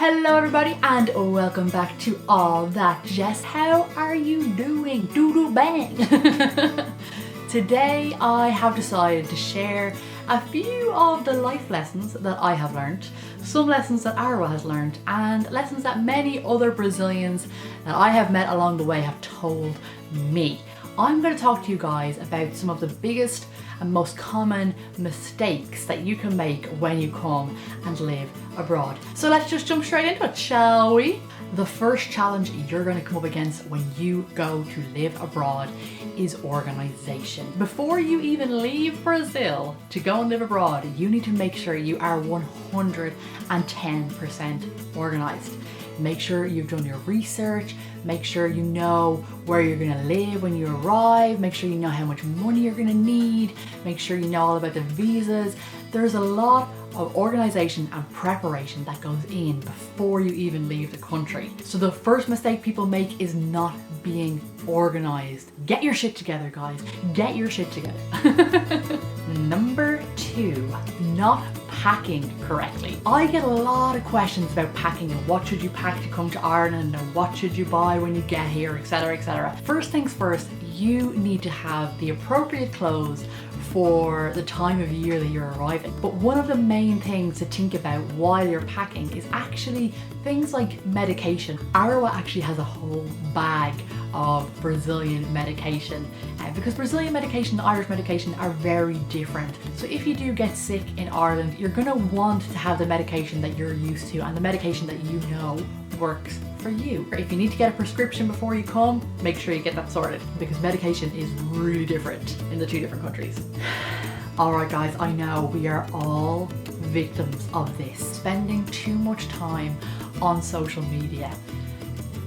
Hello everybody and welcome back to That Jess. How are you doing? Doodle bang! Today I have decided to share a few of the life lessons that I have learned, some lessons that Arwa has learned, and lessons that many other Brazilians that I have met along the way have told me. I'm going to talk to you guys about some of the biggest and most common mistakes that you can make when you come and live abroad. So let's just jump straight into it, shall we? The first challenge you're going to come up against when you go to live abroad is organization. Before you even leave Brazil to go and live abroad, you need to make sure you are 110% organized. Make sure you've done your research, make sure you know where you're gonna live when you arrive, make sure you know how much money you're gonna need, make sure you know all about the visas. There's a lot of organization and preparation that goes in before you even leave the country. So the first mistake people make is not being organized. Get your shit together, guys. Get your shit together. Number 2, not packing correctly. I get a lot of questions about packing and what should you pack to come to Ireland and what should you buy when you get here, etc, etc. First things first, you need to have the appropriate clothes for the time of year that you're arriving. But one of the main things to think about while you're packing is actually things like medication. Arwa actually has a whole bag of Brazilian medication because Brazilian medication and Irish medication are very different. So if you do get sick in Ireland, you're gonna want to have the medication that you're used to and the medication that you know works for you. If you need to get a prescription before you come, make sure you get that sorted because medication is really different in the two different countries. Alright guys, I know we are all victims of this, spending too much time on social media.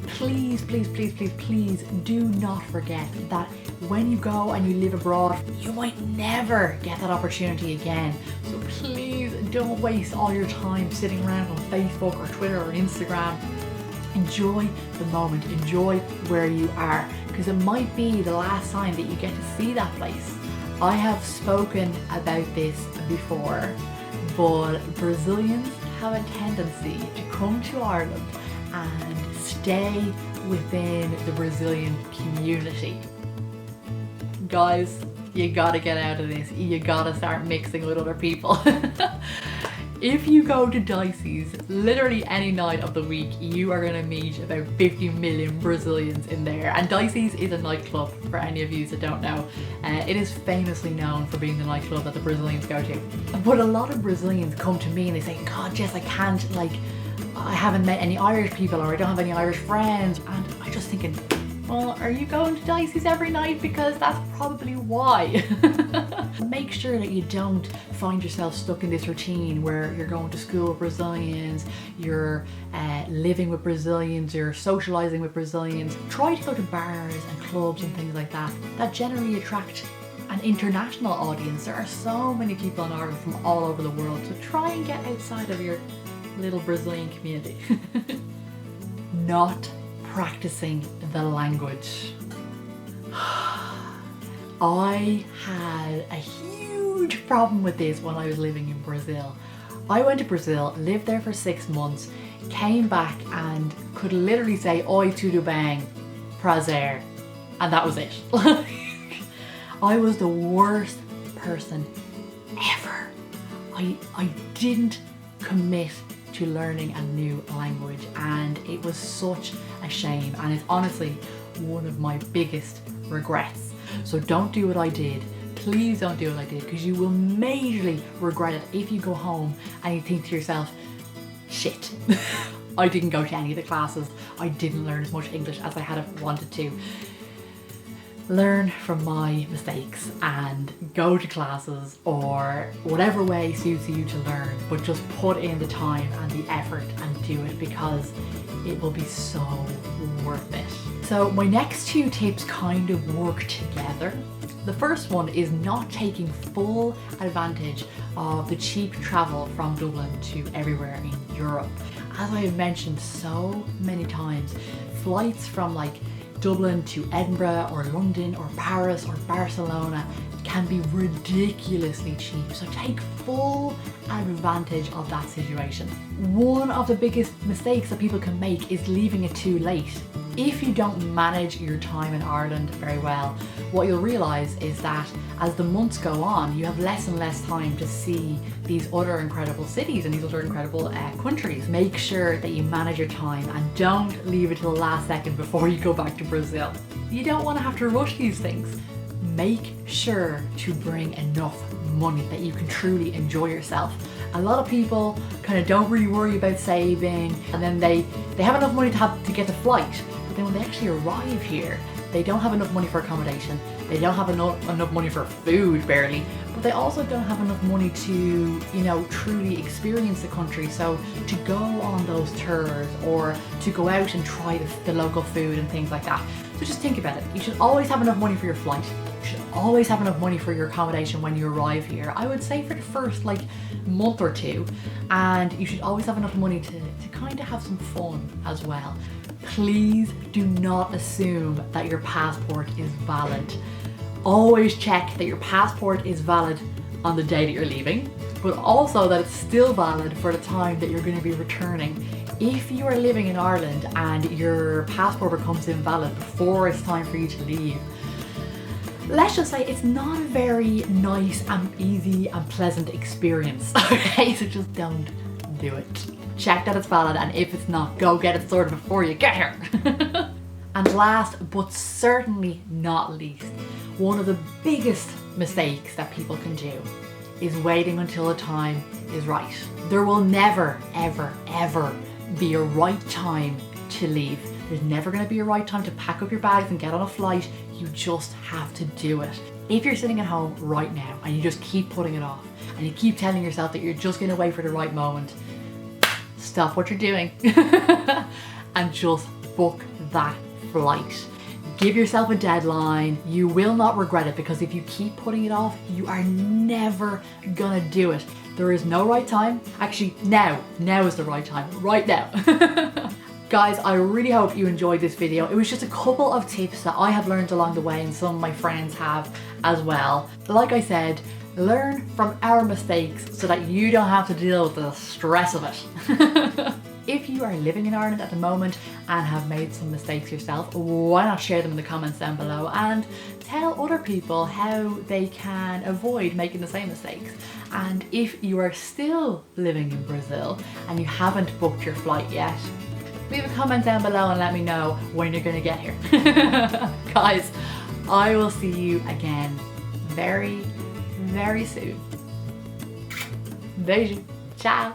Please, please, please, please, please do not forget that when you go and you live abroad, you might never get that opportunity again. So please don't waste all your time sitting around on Facebook or Twitter or Instagram. Enjoy the moment, enjoy where you are, because it might be the last time that you get to see that place. I have spoken about this before, but Brazilians have a tendency to come to Ireland and stay within the Brazilian community. Guys, you gotta get out of this. You gotta start mixing with other people. If you go to Dicey's literally any night of the week, you are gonna meet about 50 million Brazilians in there. And Dicey's is a nightclub, for any of you that don't know. It is famously known for being the nightclub that the Brazilians go to. But a lot of Brazilians come to me and they say, God, Jess, I can't, I haven't met any Irish people or I don't have any Irish friends. And I'm just thinking, well, are you going to Dicey's every night? Because that's probably why. Make sure that you don't find yourself stuck in this routine where you're going to school with Brazilians, you're living with Brazilians, you're socializing with Brazilians. Try to go to bars and clubs and things like that generally attract an international audience. There are so many people in Ireland from all over the world, so try and get outside of your little Brazilian community. Not practicing the language. I had a huge problem with this when I was living in Brazil. I went to Brazil, lived there for 6 months, came back and could literally say oi tudo bem, prazer, and that was it. I was the worst person ever. I didn't commit to learning a new language and it was such a shame, and it's honestly one of my biggest regrets. So don't do what I did. Please don't do what I did, because you will majorly regret it if you go home and you think to yourself, shit, I didn't go to any of the classes. I didn't learn as much English as I had wanted to. Learn from my mistakes and go to classes or whatever way suits you to learn, but just put in the time and the effort and do it because it will be so worth it. So my next 2 tips kind of work together. The first one is not taking full advantage of the cheap travel from Dublin to everywhere in Europe. As I have mentioned so many times, flights from Dublin to Edinburgh or London or Paris or Barcelona can be ridiculously cheap. So take full advantage of that situation. One of the biggest mistakes that people can make is leaving it too late. If you don't manage your time in Ireland very well, what you'll realise is that as the months go on, you have less and less time to see these other incredible cities and these other incredible countries. Make sure that you manage your time and don't leave it till the last second before you go back to Brazil. You don't want to have to rush these things. Make sure to bring enough money that you can truly enjoy yourself. A lot of people kind of don't really worry about saving, and then they have enough money to get the flight, but then when they actually arrive here, they don't have enough money for accommodation, they don't have enough money for food barely, but they also don't have enough money to, truly experience the country. So to go on those tours or to go out and try the local food and things like that. So just think about it. You should always have enough money for your flight. You should always have enough money for your accommodation when you arrive here. I would say for the first month or two, and you should always have enough money to kind of have some fun as well. Please do not assume that your passport is valid. Always check that your passport is valid on the day that you're leaving, but also that it's still valid for the time that you're going to be returning. If you are living in Ireland and your passport becomes invalid before it's time for you to leave, let's just say it's not a very nice and easy and pleasant experience. Okay, so just don't do it. Check that it's valid, and if it's not, go get it sorted before you get here. And last but certainly not least, one of the biggest mistakes that people can do is waiting until the time is right. There will never, ever, ever be a right time to leave. There's never going to be a right time to pack up your bags and get on a flight. You just have to do it. If you're sitting at home right now and you just keep putting it off and you keep telling yourself that you're just going to wait for the right moment, stop what you're doing and just book that flight. Give yourself a deadline. You will not regret it, because if you keep putting it off, you are never gonna do it. There is no right time. Actually, now is the right time, right now. Guys, I really hope you enjoyed this video. It was just a couple of tips that I have learned along the way, and some of my friends have as well. Like I said, learn from our mistakes so that you don't have to deal with the stress of it. If you are living in Ireland at the moment and have made some mistakes yourself, why not share them in the comments down below and tell other people how they can avoid making the same mistakes. And if you are still living in Brazil and you haven't booked your flight yet, leave a comment down below and let me know when you're going to get here. Guys, I will see you again very, very soon. Beijo. Ciao.